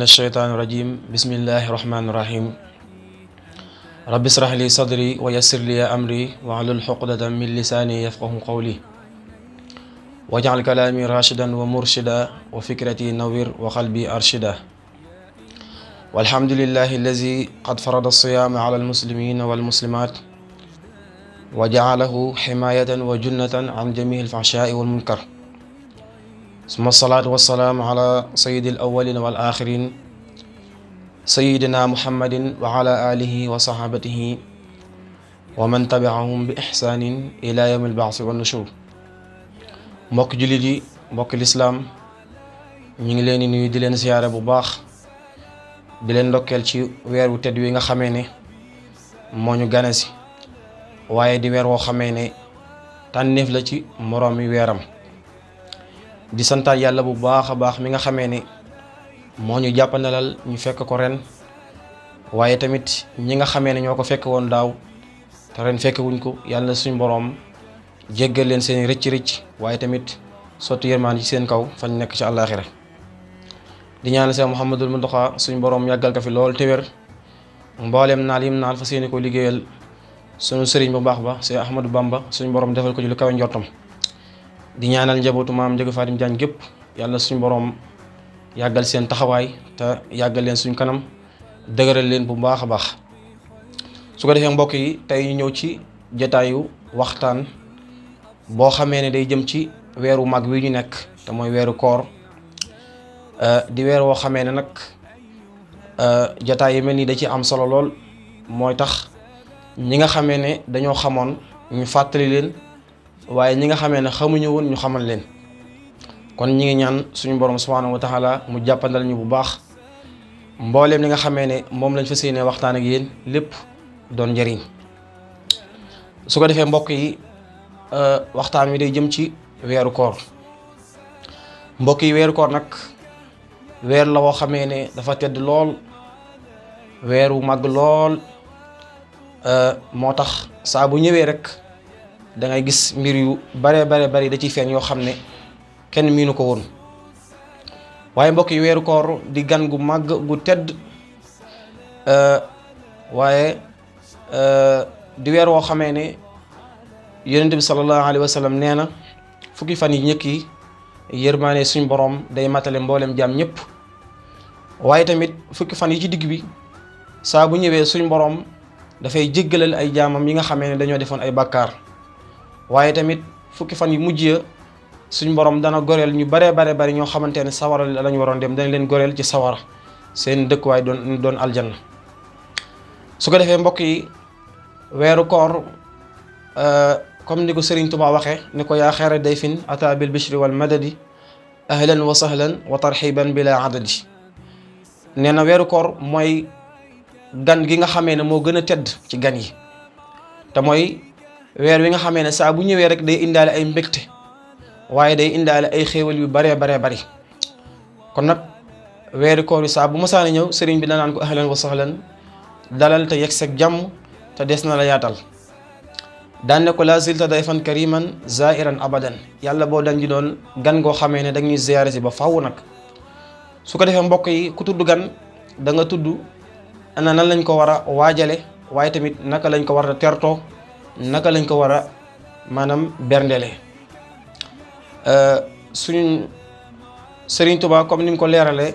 الشيطان الرجيم بسم الله الرحمن الرحيم رب اشرح لي صدري ويسر لي أمري واحلل عقدة من لساني يفقه قولي واجعل كلامي راشدا ومرشدا وفكرتي نوير وقلبي أرشدا والحمد لله الذي قد فرض الصيام على المسلمين والمسلمات وجعله حماية وجنة عن جميع الفحشاء والمنكر ثم الصلاة والسلام على سيد الأولين والآخرين سيدنا محمد وعلى آله وصحابته ومن تبعهم بإحسان إلى يوم البعث والنشور mbokk jullit yi mbokk lislaam ñu ngi leen di nuyu di leen siyaare bu baax di leen ndokkeel ci weer wu tedd wi nga xamee ne moo ñu gane si waaye di weer woo xamee ne tànneef la ci moroom mi weeram di santaat yàlla bu baax a baax mi nga xamee ne moo ñu jàppandalal ñu fekk ko ren waaye tamit ñi nga xamee ne ñoo ko fekk woon daaw te ren fekk wuñ ko yàlla suñu boroom jéggal leen seen rëcc waaye tamit sotti yërmaan ci seen kaw fañ nekk ci àllaaxira di ñaanal Seex Muhammadul Muntaxa suñu boroom yàggal ko fi lool te wér mbooleem naal yim naal fa seeni ko liggéeyal suñu sëriñ bu baax ba Seex Ahmadu Bamba suñu boroom defal ko ci lu kawe njortam di ñaanal njabootu maam Njëga Fatim Jaañ gépp yàlla suñu boroom yàggal seen taxawaay te yàggal leen suñ kanam dëgëral leen bu baax a baax su ko defee mbokk yi tey ñu ñëw ci jotaayu waxtaan boo xamee ne day jëm ci weeru mag wi ñu nekk te mooy weeru koor di weer woo xamee ne nag jotaay yi mel ni da ci am solo lool mooy tax ñi nga xamee ne dañoo xamoon ñu fàttali leen waaye ñi nga xamee ne xamuñu woon ñu xamal leen kon ñi ngi ñaan suñu borom subhanahu wa taala mu jàppandal ñu bu baax mbooleem li nga xamee ne moom lañ fas yéene waxtaan ak yéen lépp doon njëriñ su ko defee mbokk yi waxtaan wi day jëm ci weeru koor mbokk yi weeru koor nag weer la woo xamee ne dafa tedd lool weeru màgg lool moo tax saa bu ñëwee rek da ngay gis mbir yu bare bari da ciy feeñ yoo xam ne kenn miinu ko woon waaye mbokk yi weeru koor di gan gu màgg gu tedd waaye di weer woo xamee ne yonent bi sallallahu alayhi wa sallam nee na fukki fan yi njëkk yi yërmaane suñ borom day matale mboolem jaam ñëpp waaye tamit fukki fan yi ci digg bi saa bu ñëwee suñ borom dafay jéggalal ay jaamam yi nga xamee ne dañoo defoon ay bàkkaar waaye tamit fukki fan yu mujj ya suñ borom dana goreel ñu bare bari ñoo xamante ne sawara lañu waroon dem dana leen goreel ci sawara seen dëkkuwaay doon aljanna su ko defee mbokk yi weeru koor comme ni ko Sëriñ Tuubaa waxee ni ko yaa xayra dayfin ata bil bishri wal madadi ahlan wa sahlan wa tarxiban bila adadi nee na weeru koor mooy gan gi nga xamee ne moo gën a tedd ci gan yi te mooy weer wi nga xamee ne saa bu ñëwee rek day indaale ay mbégte waaye day indaale ay xéewal yu baree bari kon nag weeru koor yi saa bu masaana ñëw sëriñ bi danaan ko ahlan wa sahlan dalal te yegg seeg jàmm te des na la yaatal daan ne ko la zilta dayfan kariman zairan abadan yàlla boo dañ di doon gan goo xamee ne dañuy ziyaare si ba fàww nag su ko defee mbokk yi ku tudd gan da nga tudd ana nan lañ ko war a waajale waaye tamit naka lañ ko war a tertoo naka lañ ko war a maanaam berndele suñ Sëriñ Tuubaa comme ni mu ko leeralee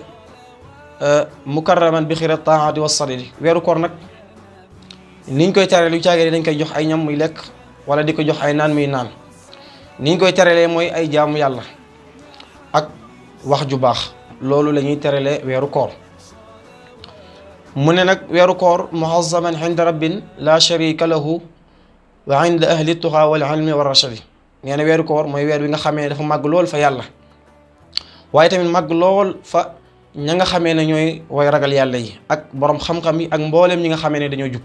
mukarraman bi xira taati wa sadidi weeru koor nag niñ koy taree lu caagee dañ koy jox ay ñam muy lekk wala di ko jox ay naan muy naan niñ koy terelee mooy ay jaamu yàlla ak wax ju baax loolu la ñuy terelee weeru koor mu ne nag weeru koor muazzaman inda rabbin la sharika lahu wa inda ahli tuqa wal ilmi wa rashadi nee na weeru koor mooy weer wi nga xamee ne dafa màgg lool fa yàlla waaye tamit màgg lool fa ña nga xamee ne ñooy way ragal yàlla yi ak borom xam-xam yi ak mbooleem ñi nga xamee ne dañoo jub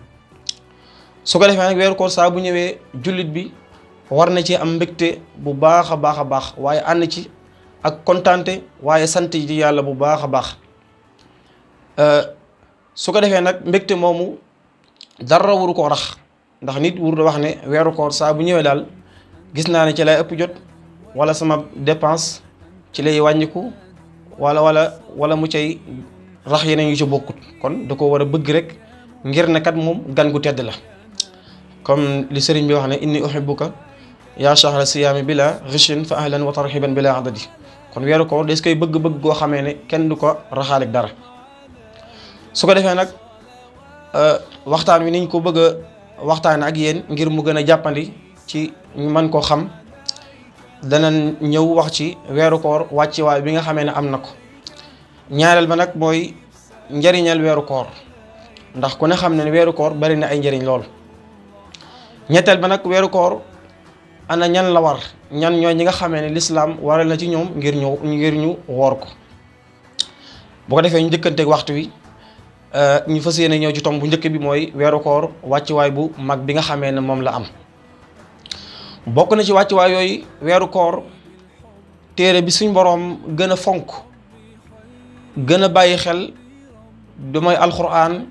su ko defee nag weeru koor saa bu ñëwee jullit bi war na ci am mbégte bu baax a baax waaye ànd ci ak kontaante waaye sant ji yàlla bu baax a baax su ko defee nag mbégte moomu dara wuru koo rax ndax nit wuru da wax ne weeru koor saa bu ñëwee daal gis naa ne ci lay ëpp jot wala sama dépense ci lay wàññiku wala mu cay rax yeneen yu ci bokkut kon da ko war a bëgg rek ngir ne kat moom gan gu tedd la comme li sëriñ bi wax ne inni uhibbuka yaa shahra siyaami bila ghishin fa ahlan wa tarhiban bila adadi kon weeru koor des koy bëgg-bëgg goo xamee ne kenn du ko raxaaleeg dara su ko defee nag waxtaan wi niñ ko bëgg a waxtaan ak yéen ngir mu gën a jàppandi ci ñu mën koo xam dana ñëw wax ci weeru koor wàcci waay bi nga xamee ne am na ko ñaareel ba nag mooy njëriñal weeru koor ndax ku ne xam ne weeru koor bari na ay njëriñ lool ñetteel ba nag weeru koor ana ñan la war ñan ñooy ñi nga xamee ne lislaam waral na ci ñoom ngir ñu woor ko bu ko defee ñu njëkkanteeg waxtu wi ñu fas yéene ñëw ci tomb bu njëkk bi mooy weeru koor wàccuwaay bu mag bi nga xamee ne moom la am bokk na ci wàccuwaay yooyu weeru koor téere bi suñ boroom gën a fonk gën a bàyyi xel du mooy alxuraan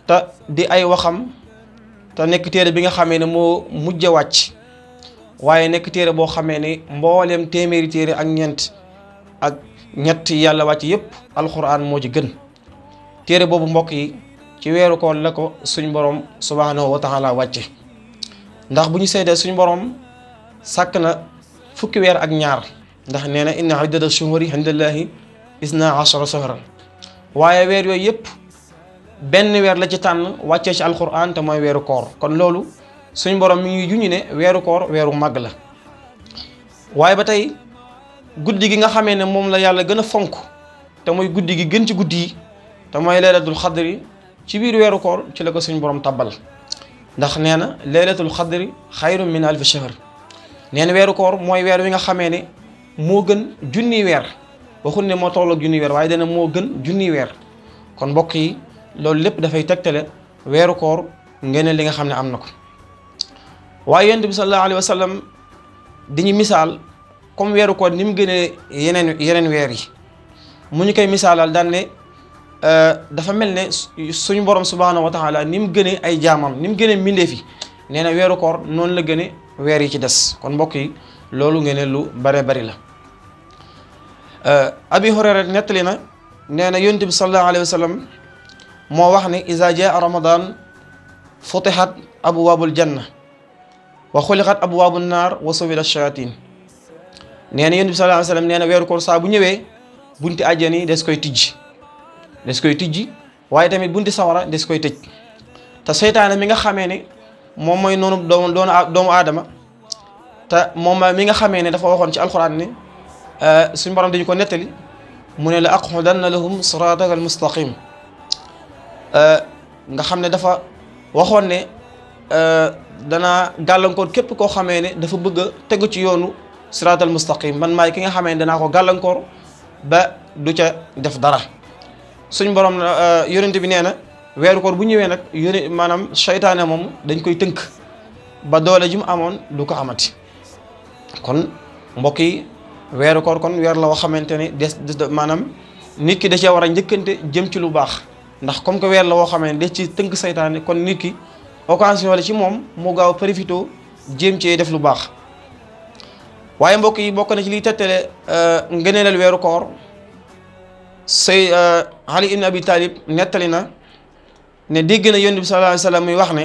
te di ay waxam te nekk téere bi nga xamee ne moo mujj a wàcc waaye nekk téere boo xamee ne mbooleem téeméeri téere ak ñett yàlla wàcc yépp alxuraan moo ci gën téere boobu mbokk yi ci weeru koor la ko suñ borom subhanahu wa taala wàcce ndax bu ñu seedee suñ borom sàkk na fukki weer ak ñaar ndax nee na inna iddata shuhuri indallahi isna ashara shahran waaye weer yooyu yépp benn weer la ci tànn wàccee ci alquran te mooy weeru koor kon loolu suñ borom mi ngi juñu ne weeru koor weeru màgg la waaye ba tey guddi gi nga xamee ne moom la yàlla gën a fonk te mooy guddi gi gën ci guddi yi te mooy laylatul xadri ci biir weeru koor ci la ko suñ borom tabbal ndax nee na laylatul xadri xayrun min alfi shahr nee na weeru koor mooy weer wi nga xamee ne moo gën junniy weer waxul ne moo tolloog junniy weer waaye dana moo gën junniy weer kon mbokk yi loolu lépp dafay tegtale weeru koor ngeen li nga xam ne am na ko waaye yonent bi sallallahu alayhi wa sallam diñu misaal comme weeru koor ni mu gënee yeneen weer yi mu ñu koy misaalal daan ne dafa mel ne suñu borom subhanahu wa taala ni mu gënee ay jaamam ni mu gënee mbindeef yi nee na weeru koor noonu la gënee weer yi ci des kon mbokk yi loolu ngeen lu bare bari la abi hurayra nettali na nee na yonent bi sallallahu alayhi wa sallam moo wax ne iza jaa ramadan futihat abwaabul janna wa xuliqat abwaabun naar wa suwila shayatin nee na yonent bi sallallahu alayhi wa sallam nee na weeru koor saa bu ñëwee bunti àjjana yi des koy tijji waaye tamit bunti sawara des koy tëj te seytaane mi nga xamee ne moom mooy noonu doomu aadama te moom mi nga xamee ne dafa waxoon ci alxuraan ne suñu borom dañu ko nettali mu ne la aqudanna lahum siraataka al mustaqim nga xam ne dafa waxoon ne danaa gàllankoor képp koo xamee ne dafa bëgg a tegu ci yoonu siraatal mustaqim man maay ki nga xamee ne danaa ko gàllankoor ba du ca def dara suñ borom yonent bi nee na weeru koor bu ñëwee nag maanaam seytaane moom dañ koy tënk ba doole ji mu amoon du ko amati kon mbokk yi weeru koor kon weer la woo xamante ne maanaam nit ki da cee war a njëkkante jëm ci lu baax ndax comme que weer la woo xamante ne des ci tënk seytaane kon nit ki occasion la ci moom mu gaaw profité jéem cee def lu baax waaye mbokk yi bokk na ci liy tettale ngëneelal weeru koor Ali ibn Abi Talib nettali na ne dégg na yonent bi sallallahu alayhi wa sallam muy wax ne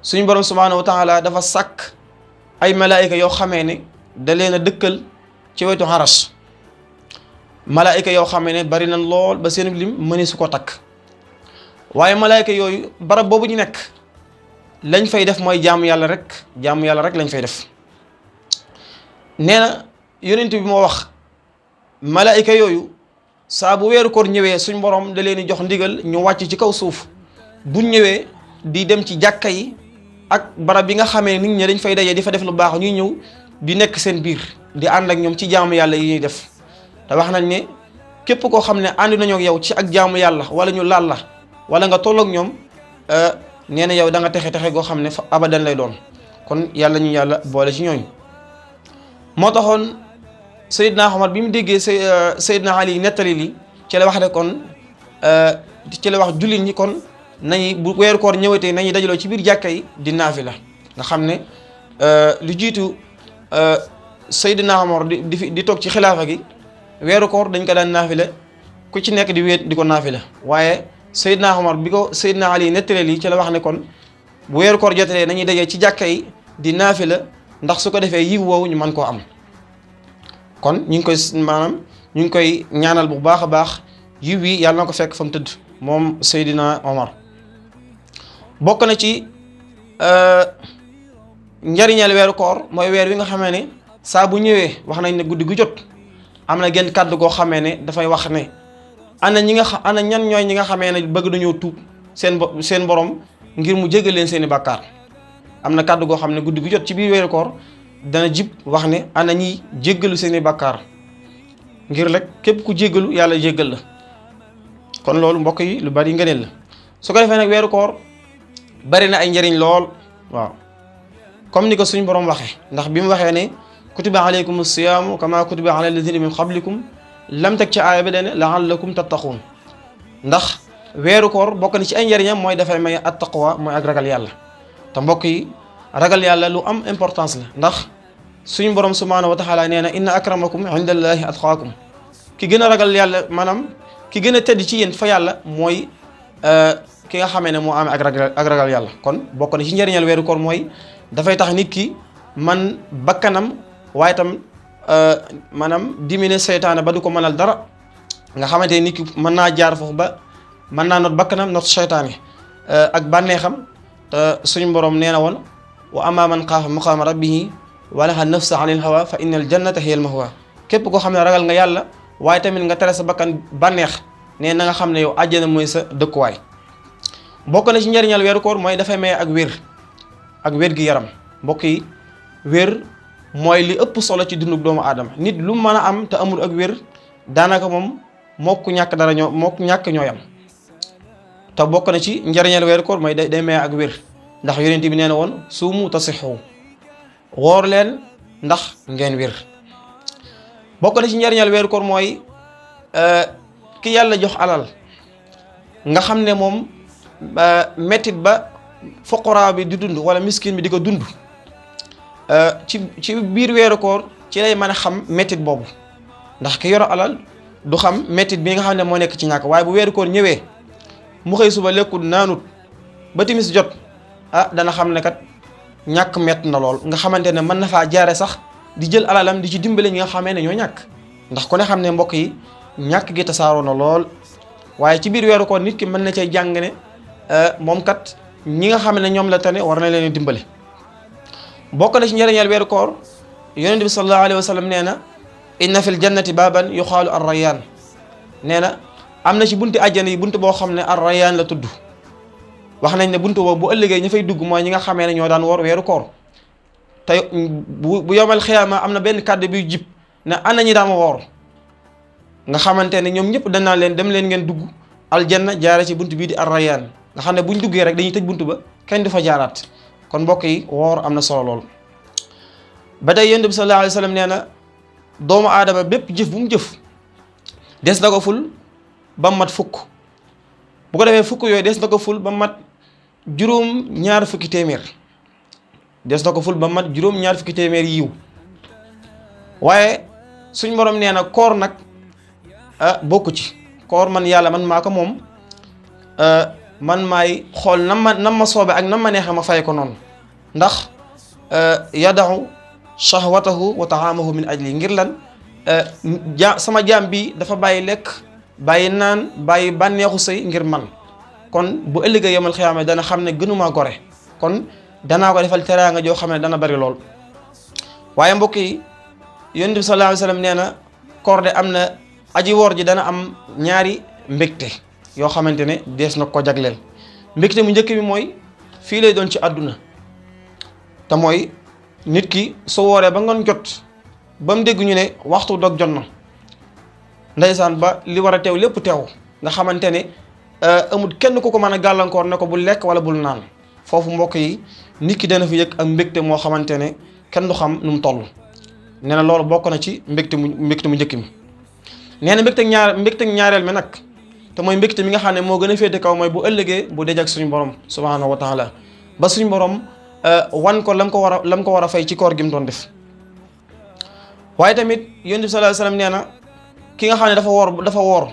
suñu borom subhanahu wa taala dafa sàkk ay malaayika yoo xamee ne da leen a dëkkal ci wetu xaras malaayika yoo xamee ne bari na lool ba seen lim mëni su ko takk waaye malaayika yooyu barab boobu ñu nekk lañ fay def mooy jaamu yàlla rek lañ fay def nee na yonent bi moo wax malaayika yooyu saa bu weeru koor ñëwee suñ borom da leen di jox ndigal ñu wàcc ci kaw suuf buñ ñëwee di dem ci jàkka yi ak barab bi nga xamee nit ñi dañ fay daje di fa def lu baax ñuy ñëw di nekk seen biir di ànd ak ñoom ci jaamu yàlla yi ñuy def te wax nañ ne képp koo xam ne ànd nañoo ak yow ci ak jaamu yàlla wala ñu laal la wala nga tolloog ñoom nee na yow da nga texe goo xam ne fa abadan lay doon kon yàlla ñu yàlla boole ci ñooñ moo taxoon Seydina Omar bi mu déggee Seydina Ali nettali li ci la wax ne kon ci la wax jullit ñi kon nañu bu weeru koor ñëwatee nañu dajaloo ci biir jàkka yi di naafila nga xam ne lu jiitu Seydina Omar di toog ci xilaafa gi weeru koor dañ ko daan naafila ku ci nekk di wéet di ko naafila waaye Seydina Omar bi ko Seydina Ali nettale lii ci la wax ne kon bu weeru koor jotee nañuy dajee ci jàkka yi di naafila ndax su ko defee yiw woowu ñu mën koo am kon ñu ngi koy maanaam ñu ngi koy ñaanal bu baax a baax yiw wi yàlla na ko fekk fa mu tëdd moom Seydina Omar bokk na ci njariñal weeru koor mooy weer wi nga xamee ne saa bu ñëwee wax nañ ne guddi gu jot am na genn kàddu goo xamee ne dafay wax ne ana ñan ñooy ñi nga xamee ne bëgg dañoo tuub seen borom ngir mu jégal leen seeni bàkkaar am na kàddu goo xam ne guddi gu jot ci biir weeru koor dana jib wax ne ana ñiy jéggalu seeni bàkkaar ngir rek képp ku jéggalu yàlla jéggal la kon loolu mbokk yi lu bari ngëneel la su ko defee nag weeru koor bari na ay njariñ lool waaw comme ni ko suñ borom waxee ndax bi mu waxee ne kutiba alaykum siyaamu kama kutiba ala alladina min qablikum lam teg ci aaya bi dane laallakum tattaquun ndax weeru koor bokk na ci ay njariñam mooy dafay may at taqwa mooy ak ragal yàlla te mbokk yi ragal yàlla lu am importance la ndax suñ borom subhanahu wa taala nee na inna akramakum inda allahi atqaakum ki gën a ragal yàlla maanaam ki gën a tedd ci yéen fa yàlla mooy ki nga xamee ne moo amee ak ragal yàlla kon bokk na ci njariñal weeru koor mooy dafay tax nit ki man bakkanam waaye tam maanaam diminuer seytaane ba du ko mënal dara nga xamante nit ki mën naa jaar foofu ba mën naa not bakkanam not seytaane ak bànneexam te suñu borom nee na woon wa amma man xaafa maqaama rabbihi wa nahaa nafsa anil hawa fa innal jannata hiya al mahwa képp koo xam ne ragal nga yàlla waaye tamit nga tere sa bakkan bànneex nee na nga xam ne yow àjjana mooy sa dëkkuwaay bokk na ci njariñal weeru koor mooy dafay maye ak wér gi yaram mbokk yi wér mooy li ëpp solo ci dundu doomu aadama nit lu mën a am te amul ak wér daanaka moom mokku ñàkk dara ñooy am te bokk na ci njariñal weeru koor mooy day maye ak wér ndax yonent bi nee na woon suumu tasixu woor leen ndax ngeen wér bokk na ci njariñal weeru koor mooy ki yàlla jox alal nga xam ne moom mettit ba foqoraa bi di dund wala miskin bi di ko dund ci biir weeru koor ci lay mën a xam mettit boobu ndax ki yor alal du xam mettit bi nga xam ne moo nekk ci ñàkk waaye bu weeru koor ñëwee mu xëy suba lekkul naanut ba timis jot dana xam ne kat ñàkk mett na lool nga xamante ne mën na faa jaare sax di jël alalam di ci dimbale ñi nga xamee ne ñoo ñàkk ndax ku ne xam ne mbokk yi ñàkk gi tasaaroo na lool waaye ci biir weeru koor nit ki mën na cay jàng ne moom kat ñi nga xam ne ñoom la tane war na leen dimbale bokk na ci njëriñal weeru koor yonent bi sallallahu alayhi wa sallam nee na inna fil jannati baaban yuqaalu ar-rayyaan nee na am na ci bunti àjjana yi buntu boo xam ne ar-rayyaan la tudd wax nañ ne buntu boobu bu ëllëgee ña fay dugg mooy ñi nga xamee ne ñoo daan woor weeru koor te bu yomal xiyaama am na benn kàddu buy jib ne ana ñi daan woor nga xamante ne ñoom ñëpp dañ naan leen dem leen ngeen dugg aljanna jaare ci buntu bii di ar-rayyaan nga xam ne buñ duggee rek dañuy tëj buntu ba kenn du fa jaaraat kon mbokk yi woor am na solo lool ba tey yonent bi sallallahu alayhi wa sallam nee na doomu aadama bépp jëf bu mu jëf des na ko ful ba mat fukk bu ko defee fukk yooyu des na ko ful ba mat juróom-ñaar fukki téeméer des na ko ful ba mat juróom-ñaar fukki téeméer yiw waaye suñ borom nee na koor nag bokku ci koor man yàlla man maa ko moom man maay xool nam ma soobe ak nam ma neexe ma fay ko noonu ndax yadahu shahwatahu wa taamahu min ajli ngir lan sama jaam bi dafa bàyyi lekk bàyyi naan bàyyi bànneexu sëy ngir man kon bu ëllëgee yomal xiyaama dana xam ne gënuma gore kon danaa ko defal teraanga joo xam ne dana bari lool waaye mbokk yi yonent bi sallallahu alayhi wa sallam nee na koor de am na aji woor ji dana am ñaari mbégte yoo xamante ne dees na ko jagleel mbégte mu njëkk bi mooy fii lay doon ci àdduna te mooy nit ki su wooree ba ngoon jot ba mu dégg ñu ne waxtu dog jot na ndeysaan ba li war a teew lépp teew nga xamante ne amul kenn ku ko mën a gàllankoor ne ko bul lekk wala bul naan foofu mbokk yi nit ki dana fi yëg ak mbégte moo xamante ne kenn du xam nu mu toll nee na loolu bokk na ci mbégte mu njëkk mi nee na mbégte ñaareel mi nag te mooy mbégte mi nga xam ne moo gën a féete kaw mooy bu ëllëgee bu daj ak suñu borom subhanahu wa taala ba suñu borom wan ko lam ko war a fay ci koor gi mu doon def waaye tamit yonent bi sallallahu alayhi wasallam nee na ki nga xam ne dafa woor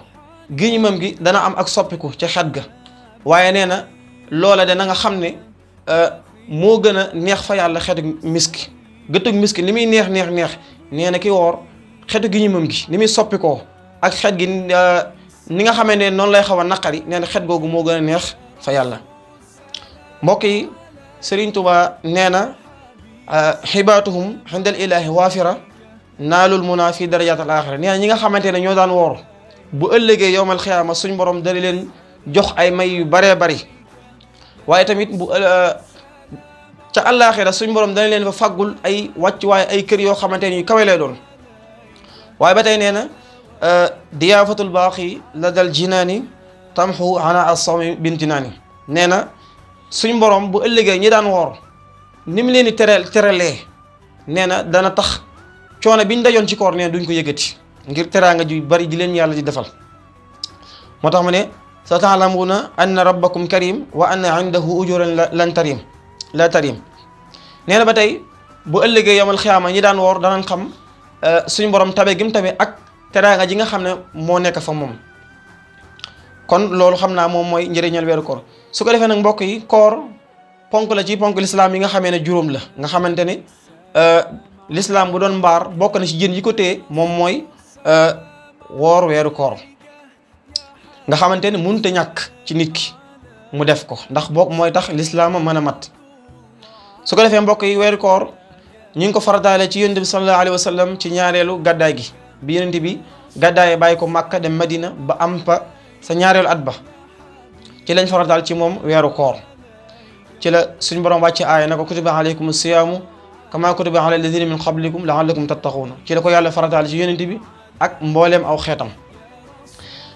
géñimam gi dana am ak soppiku ca xet ga waaye nee na loola de na nga xam ne moo gën a neex fa yàlla xetu miski gëttug miski ni muy neex nee na ki woor xetu géñimam gi ni muy soppikoo ak xet gi ni nga xamee ne noonu lay xaw a naqari nee na xet googu moo gën a neex fa yàlla. mbokk yi Sëriñ Tuubaa nee na xibaatuhum xindal ilaahi waafira naalul munaa fi darajaat al aaxira nee na ñi nga xamante ne ñoo daan woor bu ëllëgee yowmal xiyaama suñ borom dana leen jox ay may yu baree bari waaye tamit bu ca àllaaxira suñ borom dana leen fa faggul ay wàcc waaye ay kër yoo xamante ne yu kawe lay doon. waaye ba tey nee na diyaafatul baaqi la dal jinaani tamxu ana as-sawmi bintinaani nee na suñ borom bu ëllëgee ñi daan woor ni mu leen di teralee nee na dana tax coono biñ dajoon ci koor nee na duñ ko yëkkati ngir teraanga ju bari di leen yàlla di defal. moo tax mu ne sa taalamuuna anna rabbakum karim wa anna indahu ujuran la tarim nee na ba tey bu ëllëgee yomal xiyaama ñi daan woor danañ xam suñ borom tabe gi mu tabe ak teraanga ji nga xam ne moo nekk fa moom. kon loolu xam naa moom mooy njëriñal weeru koor su ko defee nag mbokk yi koor ponk la ci ponk lislaam yi nga xamee ne juróom la nga xamante ne lislaam bu doon mbaar bokk na ci jën yi ko téye moom mooy woor weeru koor nga xamante ne mënut a ñàkk ci nit ki mu def ko ndax bokk mooy tax lislaam mën a mat. su ko defee mbokk yi weeru koor ñu ngi ko farataale ci yonent bi sallallahu alayhi wa sallam ci ñaareelu gàddaay gi bi yonent bi gàddaay bàyyi ko Makka dem Madina ba am fa sa ñaareelu at ba ci lañ farataal ci moom weeru koor ci la suñ borom wàcce aaya na ko kutiba alaykum siyaamu kama kutiba ala alladina min qablikum laallakum tattaquuna ci la ko yàlla farataal ci yonent bi ak mbooleem aw xeetam.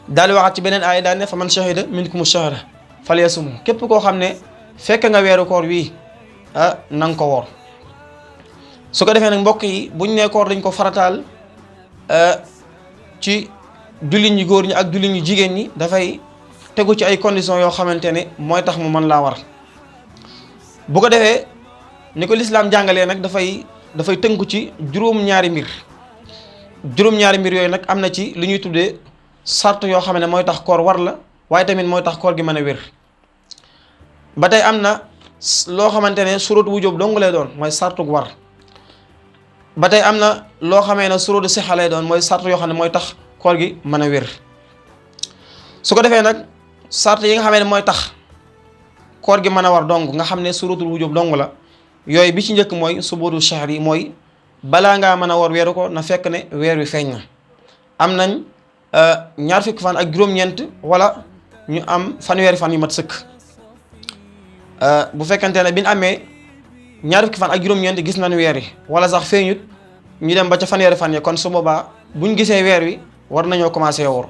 daal di waxaat ci beneen aaya daal ne fa man shahida minkum shahra falyasum képp koo xam ne fekk nga weeru koor wii na nga ko woor. su ko defee nag mbokk yi buñ ne koor dañ ko farataal ci jullit ñi góor ñi ak jullit ñi jigéen ñi dafay tegu ci ay conditions yoo xamante ne mooy tax mu mën laa war. bu ko defee ni ko lislaam jàngalee nag dafay tënku ci juróom-ñaari mbir yooyu nag am na ci li ñuy tuddee sart yoo xam ne mooy tax koor war la waaye tamit mooy tax koor gi mën a wér. ba tey am na loo xamante ne suróotu wujub dong lay doon mooy sartug war. ba tey am na loo xamee ne suróotu sixa lay doon mooy sart yoo xam ne mooy tax koor gi mën a wér. su ko defee nag sart yi nga xamee ne mooy tax koor gi mën a war dong nga xam ne suróotul wujub dong la yooyu bi ci njëkk mooy subuutu shahr yi mooy balaa ngaa mën a war weeru ko na fekk ne weer wi feeñ na. am nañ ñaar fukki fan ak juróom-ñeent wala ñu am fanweeri fan yu mat sëkk. bu fekkente ne bi ñu amee ñaar fukki fan ak juróom-ñeent gis nañ weer wi wala sax feeñut ñu dem ba ca fanweeri fan yi kon su boobaa buñ gisee weer wi war nañoo commencé woor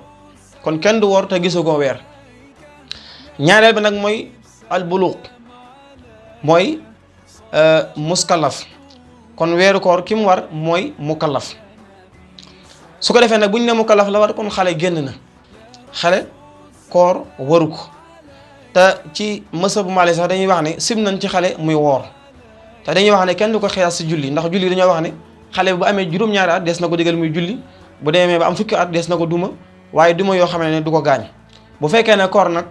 kon kenn du woor te gisagoo weer. ñaareel bi nag mooy albuluq mooy muskallaf kon weeru koor ki mu war mooy mukallaf. su ko defee nag buñ ne mukallaf la war kon xale génn na xale koor waru ko te ci mësabu Maalik sax dañuy wax ne sib nañ ci xale muy woor te dañuy wax ne kenn du ko xiyaas si julli ndax julli dañoo wax ne xale bu amee juróom-ñaari at des na ko digal muy julli bu demee ba am fukki at des na ko duma waaye duma yoo xam ne du ko gaañ. bu fekkee ne koor nag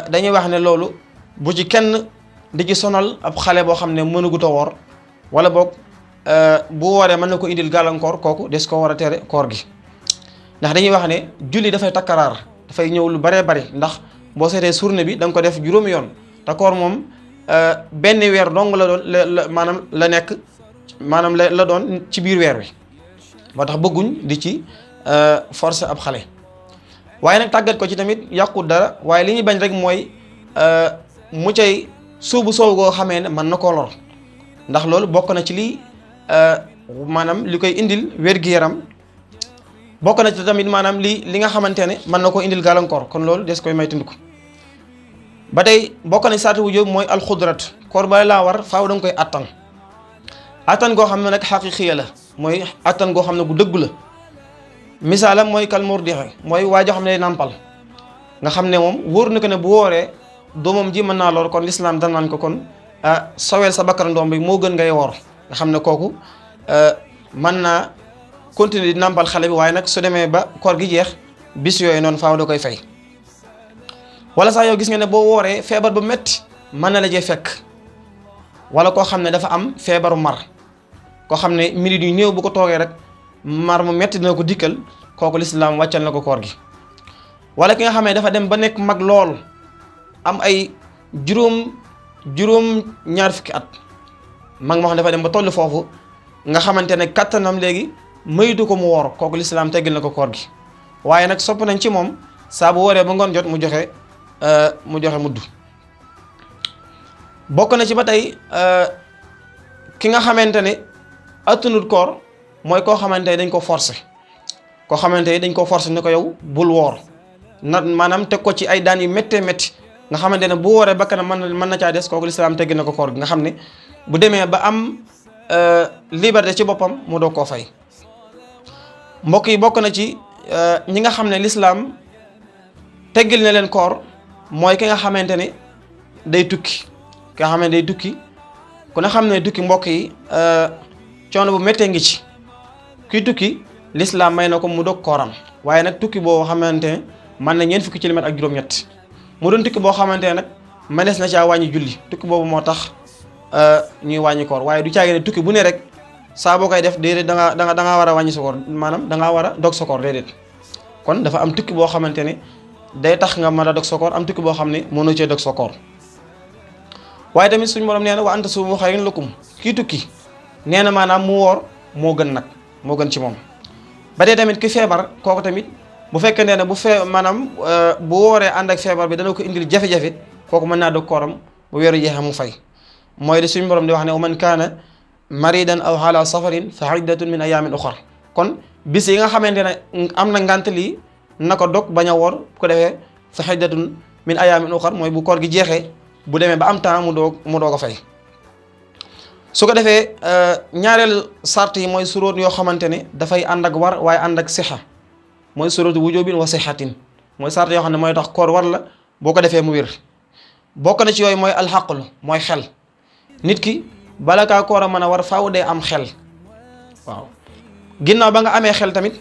dañuy wax ne loolu bu ci kenn di ci sonal ab xale boo xam ne mënagut a woor wala boog bu wooree mën na ko indil gàllankoor kooku des ko war a tere koor gi ndax dañuy wax ne julli dafay takkaraar dafay ñëw lu baree bari ndax boo seetee journée bi da nga ko def juróomi yoon te koor moom benn weer dong la doon la maanaam la nekk maanaam la doon ci biir weer wi moo tax bëgguñ di ci forcer ab xale waaye nag tàggat ko ci tamit yàqut dara waaye li ñuy bañ rek mooy mu cay suubu soow goo xamee ne mën na koo lor ndax loolu bokk na ci lii maanaam li koy indil wér-gi-yaram bokk na ci tamit maanaam li nga xamante ne mën na koo indil gàllankoor kon loolu des koy may tënd ko ba tey bokk na ci saatu wu jóg mooy alxudrat koor ba laa war faaw da nga koy attan goo xam ne nag xaqiqiya la mooy attan goo xam ne bu dëggu la misaalam mooy kal murdixe mooy waa joo xam ne nàmpal nga xam ne moom wóor na ko ne bu wooree doomam ji mën naa lor kon lislaam danaan ko kon soweel sa bakkan doom bi moo gën ngay woor nga xam ne kooku mën naa continuer di nàmpal xale bi waaye nag su demee ba koor gi jeex bis yooyu noonu faaw da koy fay. wala sax yow gis nga ne boo wooree feebar bu metti mën na la jee fekk wala koo xam ne dafa am feebaru mar koo xam ne minute yu néew bu ko toogee rek mar mu metti dina ko dikkal kooku lislaam wàccal na ko koor gi. wala ki nga xam ne dafa dem ba nekk mag lool am ay juróom ñaar fukki at mag moo xam dafa dem ba toll foofu nga xamante ne kattanam léegi maytu ko mu woor kooku lislaam teggil na ko koor gi. waaye nag sopp nañ ci moom saa bu wooree ba ngoon jot mu joxe mudd. bokk na ci ba tey ki nga xamante ne attanut koor mooy koo xamante ne dañ ko forcer koo xamante ne dañ ko forcer ne ko yow bul woor na maanaam teg ko ci ay daan yu méttee métti nga xamante ne bu wooree bakkanam mën na caa des kooku lislaam teggi na ko koor gi nga xam ne bu demee ba am liberté ci boppam mu doog koo fay. mbokk yi bokk na ci ñi nga xam ne lislaam teggil na leen koor mooy ki nga xamante ne day tukki ki nga xam ne day tukki ku ne xam ne tukki mbokk yi coono bu méttee ngi ci kuy tukki lislaam may na ko mu dog kooram waaye nag tukki boo xamante ne mën na 40 kilomètres ak juróom-ñett mu doon tukki boo xamante ne nag mënees na caa wàññi julli tukki boobu moo tax ñuy wàññi koor waaye du caagi ne tukki bu ne rek saa boo koy def déedéet da nga war a wàññi sa koor maanaam da ngaa war a dog sa koor déedéet. kon dafa am tukki boo xamante ne day tax nga mën a dog sa koor am tukki boo xam ne mënoo cee dog sa koor waaye tamit suñu borom nee na wa anta suumu xayrun lakum kii tukki nee na maanaam mu woor moo gën nag moo gën ci moom. ba tey tamit ki feebar kooku tamit bu fekkente ne maanaam bu wooree ànd ak feebar bi dana ko indil jafe-jafe kooku mën naa dog kooram bu weeru jeexee mu fay mooy de suñu borom di wax ne wa man kaana maridan aw ala safarin fa iddatun min ayamin uxar kon bis yi nga xamante ne am na ngànt lii na ko dog bañ a woor bu ko defee fa iddatun min ayamin uxar mooy bu koor gi jeexee bu demee ba am temps mu doog a fay. su ko defee ñaareel sart yi mooy suróot yoo xamante ne dafay ànd ak war waaye ànd ak sixa mooy suróotu wujubin wa sixatin mooy sart yoo xam ne mooy tax koor war la boo ko defee mu wér. bokk na ci yooyu mooy alxaqlu mooy xel nit ki bala kaa koor a mën a war faaw dee am xel waaw ginnaaw ba nga amee xel tamit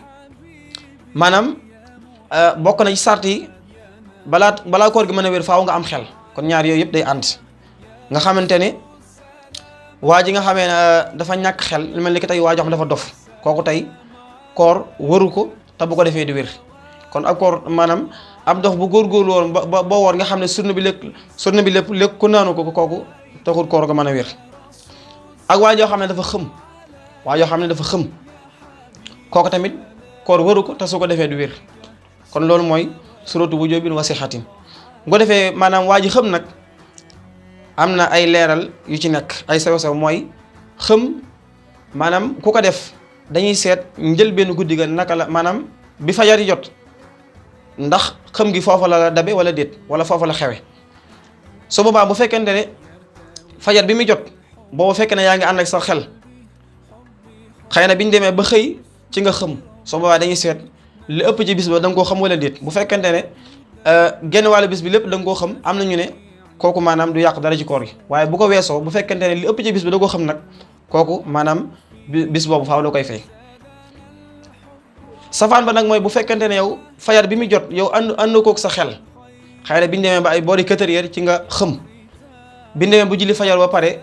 maanaam bokk na ci sart yi balaa koor gi mën a wér faaw nga am xel kon ñaar yooyu yëpp day ànd nga xamante ne waa ji nga xamee ne dafa ñàkk xel lu mel ni ki tey waa joo xam dafa dof kooku tey koor waru ko te bu ko defee di wér kon ak koor maanaam ab dof bu góorgóorlu woon ba woor nga xam ne surne bi lépp ku naanu ko kooku taxul koor ga mën a wér ak waa joo xam ne dafa xëm kooku tamit koor waru ko te su ko defee du wér kon loolu mooy suratu wujubin wa sixatin bu ko defee maanaam waa ji xëm nag am na ay leeral yu ci nekk ay sew-sew mooy xëm maanaam ku ko def dañuy seet njël benn guddi ga naka la maanaam bi fajar yi jot ndax xëm gi foofa la dabe wala déet wala foofa la xewe su boobaa bu fekkente ne fajar bi muy jot boobu fekkee ne yaa ngi ànd ak sa xel xëy na bi ñu demee ba xëy ci nga xëm su boobaa dañuy seet li ëpp ci bis ba da nga koo xam wala déet bu fekkente ne genn wàllu bis bi lépp da nga koo xam am na ñu ne kooku maanaam du yàq dara ci koor gi waaye bu ko weesoo bu fekkente ne li ëpp ci bis bi da koo xam nag kooku maanaam bis boobu faaw da koy fay. safaan ba nag mooy bu fekkente ne yow fajar bi muy jot yow ànd kook sa xel xëy na bi ñu demee ba ay boori 4 heures ci nga xëm bi ñu demee bu julli fajar ba pare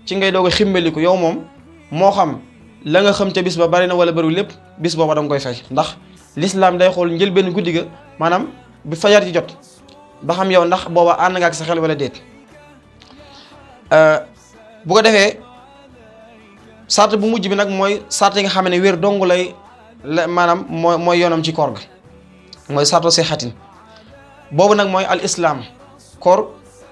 ci ngay doog a ximmeliku yow moom moo xam la nga xam ca bis ba bari na wala bariwul lépp bis booba da nga koy fay ndax lislaam day xool njël benn guddi ga maanaam bi fajar ci jot ba xam yow ndax booba ànd nga ak sa xel wala déet. bu ko defee sart bu mujj bi nag mooy sart yi nga xam ne wér dong lay maanaam mooy yoonam ci koor ga mooy sartu sixatin boobu nag mooy al islam koor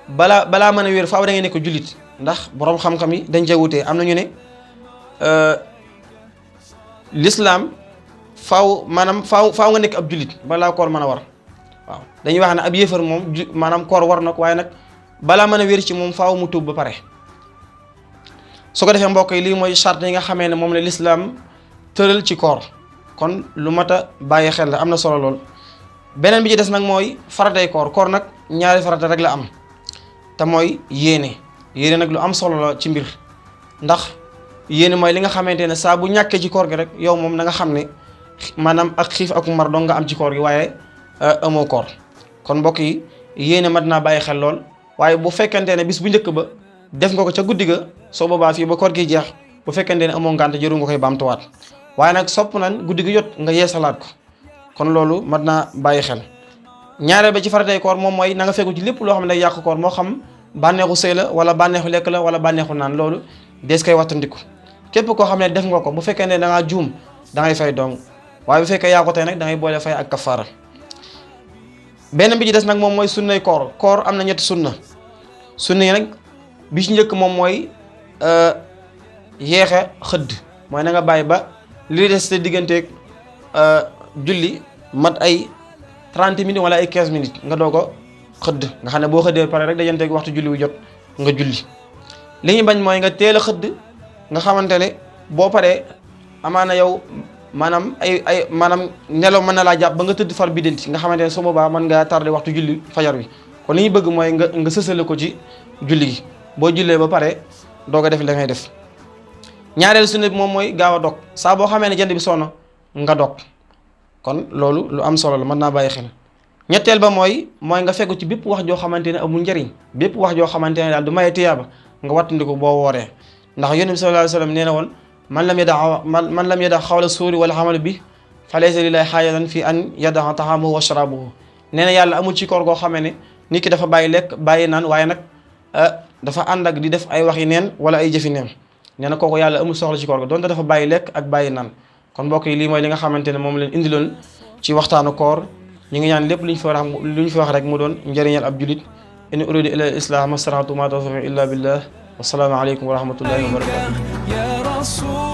balaa mën a wér faaw da ngay nekk jullit ndax borom xam-xam yi dañ cee wutee am na ñu ne l'islam faaw nga nekk ab jullit balaa koor mën a war waaw dañuy wax ne ab yéefar moom maanaam koor war na ko waaye nag balaa mën a wér ci moom faaw mu tuub ba pare. su ko defee mbokk yi lii mooy charte yi nga xamee ne moom la l'islam tëral ci koor kon lu mat a bàyyi xel la am na solo lool. beneen bi ci des nag mooy faratay koor nag ñaari farata rek la am te mooy yéene nag lu am solo la ci mbir ndax yéene mooy li nga xamante ne saa bu ñàkkee ci koor gi rek yow moom na nga xam ne maanaam ak xiif ak mar dong nga am ci koor gi waaye amoo koor. kon mbokk yi yéene mat naa bàyyi xel lool waaye bu fekkente ne bis bu njëkk ba def nga ko ca guddi ga soo boobaa fii ba koor gi jeex bu fekkente ne amoo ngànt jëru nga koy baamtuwaat waaye nag sopp nañ guddi gi jot nga yeesalaat ko kon loolu mat naa bàyyi xel. ñaareel ba ci faratay koor moom mooy na nga fegu ci lépp loo xam ne day yàq koor moo xam bànneexu sëy la wala bànneexu lekk la wala bànneexu naan loolu dees koy wattandiku képp koo xam ne def nga ko bu fekkee ne da ngaa juum da ngay fay dong waaye bu fekkee yaa ko tey nag da ngay boole fay ak kafaara. benn bi ci des nag moom mooy sunnay koor am na ñetti sunna yi nag bi ci njëkk moom mooy yeexe xëdd mooy na nga bàyyi ba li des te digganteeg julli mat ay 30 minutes wala ay 15 minutes nga doog a xëdd nga xam ne boo xëddee pare rek dajanteeg waxtu julli wu jot nga julli. li ñu bañ mooy nga teel a xëdd nga xamante ne boo paree amaana yow maanaam maanaam nelaw mën na laa jàpp ba nga tëdd far biddanti nga xamante ne su boobaa mën ngaa tardé waxtu julli fajar wi kon li ñu bëgg mooy nga sësale ko ci julli gi boo jullee ba pare doog a def la ngay def. ñaareel sunna bi moom mooy gaaw a dog saa boo xamee ne jant bi sono nga dog kon loolu lu am solo la mën naa bàyyi xel. ñetteel ba mooy nga fekku ci bépp wax joo xamante ne amul njëriñ bépp wax joo xamante ne daal du maye tiyaaba nga wattandiku boo wooree ndax yonent bi sallallahu alayhi wa sallam nee na woon man lam yada xawla suuri wala xamalu bi fa laysa lillahi xaajatan fi an yada'a taxamahu wa sharabahu nee na yàlla amul ci koor goo xamee ne nit ki dafa bàyyi lekk bàyyi naan waaye nag dafa ànd ak di def ay waxi neen wala ay jëfi neen nee na kooku yàlla amul soxla ci koor ga donte dafa bàyyi lekk ak bàyyi naan kon mbokk yi lii mooy li nga xamante ne moom leen indiloon ci waxtaanu koor ñu ngi ñaan lépp lu ñu fi wax rek mu doon njëriñal ab julit in uridu illa al-islah ma stata'tu ma tawfiqi illa billah wassalaamu aleykum wa rahmatullahi wa barakatuh.